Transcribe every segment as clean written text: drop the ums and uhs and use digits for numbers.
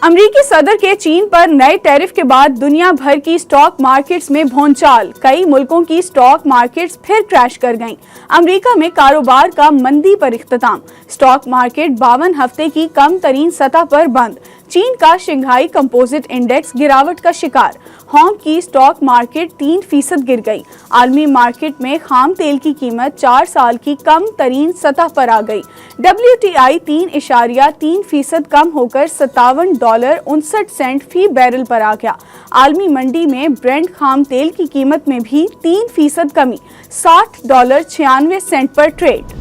امریکی صدر کے چین پر نئے ٹیرف کے بعد دنیا بھر کی سٹاک مارکیٹس میں بھونچال، کئی ملکوں کی سٹاک مارکیٹس پھر کریش کر گئیں۔ امریکہ میں کاروبار کا مندی پر اختتام، سٹاک مارکیٹ 52 ہفتے کی کم ترین سطح پر بند۔ چین کا شنگھائی کمپوزٹ انڈیکس گراوٹ کا شکار، ہانگ کی سٹاک مارکیٹ 3% گر گئی۔ عالمی مارکیٹ میں خام تیل کی قیمت 4 سال کی کم ترین سطح پر آ گئی۔ WTI 3.3% کم ہو کر $57.59 فی بیرل پر آ گیا۔ عالمی منڈی میں برنٹ خام تیل کی قیمت میں بھی 3% کمی، $60.96 پر ٹریڈ۔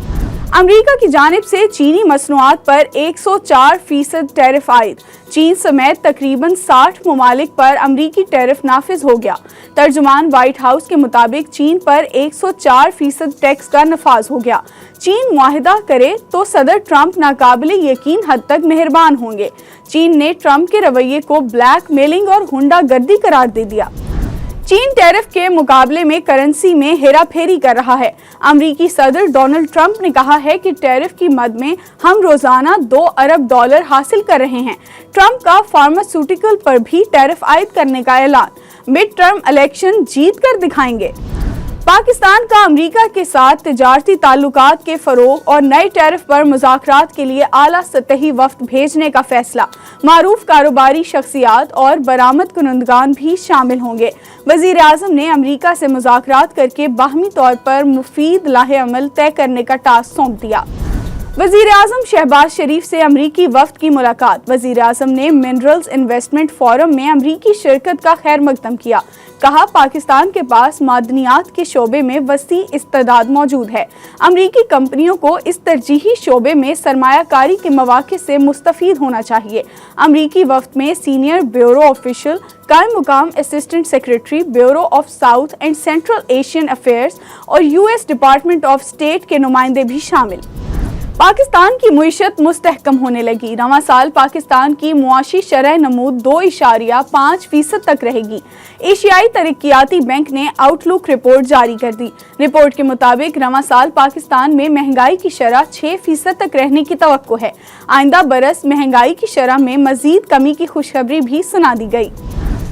امریکہ کی جانب سے چینی مصنوعات پر 104% ٹیرف عائد، چین سمیت تقریباً 60 ممالک پر امریکی ٹیرف نافذ ہو گیا۔ ترجمان وائٹ ہاؤس کے مطابق چین پر 104% ٹیکس کا نفاذ ہو گیا۔ چین معاہدہ کرے تو صدر ٹرمپ ناقابل یقین حد تک مہربان ہوں گے۔ چین نے ٹرمپ کے رویے کو بلیک میلنگ اور غنڈہ گردی قرار دے دیا۔ چین ٹیرف کے مقابلے میں کرنسی میں ہیرا پھیری کر رہا ہے۔ امریکی صدر ڈونلڈ ٹرمپ نے کہا ہے کہ ٹیرف کی مد میں ہم روزانہ $2 ارب حاصل کر رہے ہیں۔ ٹرمپ کا فارماسیوٹیکل پر بھی ٹیرف عائد کرنے کا اعلان، مڈ ٹرم الیکشن جیت کر دکھائیں گے۔ پاکستان کا امریکہ کے ساتھ تجارتی تعلقات کے فروغ اور نئے ٹیرف پر مذاکرات کے لیے اعلیٰ سطحی وفد بھیجنے کا فیصلہ، معروف کاروباری شخصیات اور برآمد کنندگان بھی شامل ہوں گے۔ وزیر اعظم نے امریکہ سے مذاکرات کر کے باہمی طور پر مفید لاہ عمل طے کرنے کا ٹاسک سونپ دیا۔ وزیر اعظم شہباز شریف سے امریکی وفد کی ملاقات، وزیر اعظم نے منرلز انویسٹمنٹ فورم میں امریکی شرکت کا خیر مقدم کیا، کہا پاکستان کے پاس معدنیات کے شعبے میں وسیع استعداد موجود ہے، امریکی کمپنیوں کو اس ترجیحی شعبے میں سرمایہ کاری کے مواقع سے مستفید ہونا چاہیے۔ امریکی وفد میں سینئر بیورو آفیشل، قائم مقام assistant secretary bureau of south and central Asian affairs اور US ڈپارٹمنٹ آف اسٹیٹ کے نمائندے بھی شامل۔ پاکستان کی معیشت مستحکم ہونے لگی، رواں سال پاکستان کی معاشی شرح نمود 2.5% تک رہے گی۔ ایشیائی ترقیاتی بینک نے آؤٹ لک رپورٹ جاری کر دی۔ رپورٹ کے مطابق رواں سال پاکستان میں مہنگائی کی شرح 6% تک رہنے کی توقع ہے۔ آئندہ برس مہنگائی کی شرح میں مزید کمی کی خوشخبری بھی سنا دی گئی۔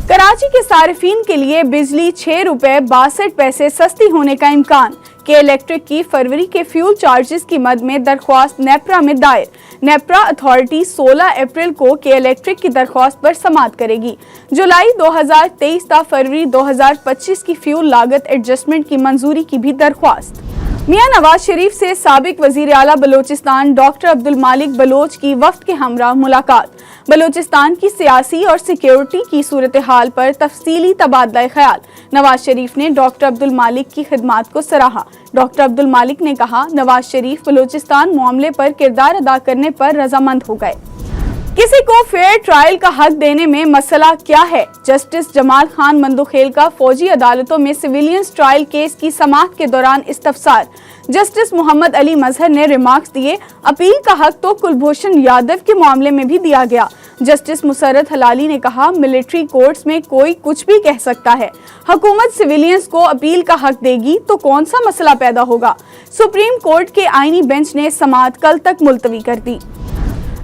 کراچی کے صارفین کے لیے بجلی $6.62 سستی ہونے کا امکان، کے الیکٹرک کی فروری کے فیول چارجز کی مد میں درخواست نیپرا میں دائر۔ نیپرا اتھارٹی 16 اپریل کو کے الیکٹرک کی درخواست پر سماعت کرے گی۔ جولائی 2023 تا فروری 2025 کی فیول لاگت ایڈجسٹمنٹ کی منظوری کی بھی درخواست۔ میاں نواز شریف سے سابق وزیر اعلیٰ بلوچستان ڈاکٹر عبدالمالک بلوچ کی وفد کے ہمراہ ملاقات، بلوچستان کی سیاسی اور سیکیورٹی کی صورتحال پر تفصیلی تبادلہ خیال۔ نواز شریف نے ڈاکٹر عبدالمالک کی خدمات کو سراہا۔ ڈاکٹر عبدالمالک نے کہا نواز شریف بلوچستان معاملے پر کردار ادا کرنے پر رضامند ہو گئے۔ کسی کو فیئر ٹرائل کا حق دینے میں مسئلہ کیا ہے؟ جسٹس جمال خان مندوخیل کا فوجی عدالتوں میں سویلینز ٹرائل کیس کی سماعت کے دوران استفسار۔ جسٹس محمد علی مظہر نے ریمارکس دیے، اپیل کا حق تو کلبھوشن یادو کے معاملے میں بھی دیا گیا۔ جسٹس مسرت حلالی نے کہا ملٹری کورٹس میں کوئی کچھ بھی کہہ سکتا ہے، حکومت سویلینز کو اپیل کا حق دے گی تو کون سا مسئلہ پیدا ہوگا۔ سپریم کورٹ کے آئینی بینچ نے سماعت کل تک ملتوی کر دی۔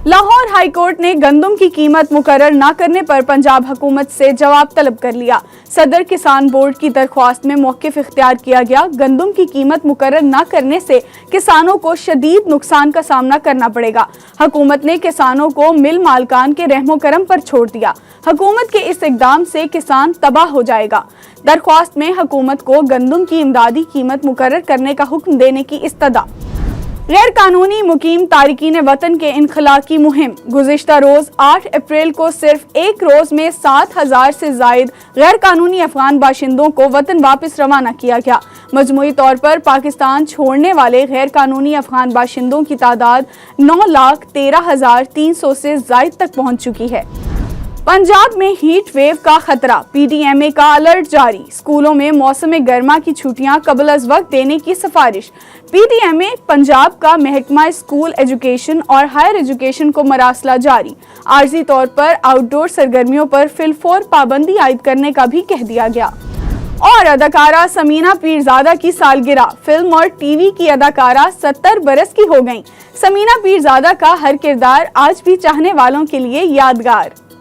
لاہور ہائی کورٹ نے گندم کی قیمت مقرر نہ کرنے پر پنجاب حکومت سے جواب طلب کر لیا۔ صدر کسان بورڈ کی درخواست میں موقف اختیار کیا گیا۔ گندم کی قیمت مقرر نہ کرنے سے کسانوں کو شدید نقصان کا سامنا کرنا پڑے گا۔ حکومت نے کسانوں کو مل مالکان کے رحم و کرم پر چھوڑ دیا۔ حکومت کے اس اقدام سے کسان تباہ ہو جائے گا۔ درخواست میں حکومت کو گندم کی امدادی قیمت مقرر کرنے کا حکم دینے کی استدعا۔ غیر قانونی مقیم تارکین وطن کے انخلاء کی مہم، گزشتہ روز 8 اپریل کو صرف ایک روز میں 7,000 سے زائد غیر قانونی افغان باشندوں کو وطن واپس روانہ کیا گیا۔ مجموعی طور پر پاکستان چھوڑنے والے غیر قانونی افغان باشندوں کی تعداد 9,13,300 سے زائد تک پہنچ چکی ہے۔ پنجاب میں ہیٹ ویو کا خطرہ، PDMA کا الرٹ جاری، اسکولوں میں موسم گرما کی چھٹیاں قبل از وقت دینے کی سفارش۔ PDMA پنجاب کا محکمہ اسکول ایجوکیشن اور ہائر ایجوکیشن کو مراسلہ جاری، عارضی طور پر آؤٹ ڈور سرگرمیوں پر فی الفور پابندی عائد کرنے کا بھی کہہ دیا گیا۔ اور اداکارہ سمینہ پیرزادہ کی سالگرہ، فلم اور ٹی وی کی اداکارہ 70 برس کی ہو گئیں۔ سمینہ پیرزادہ کا ہر کردار آج بھی چاہنے والوں کے لیے یادگار۔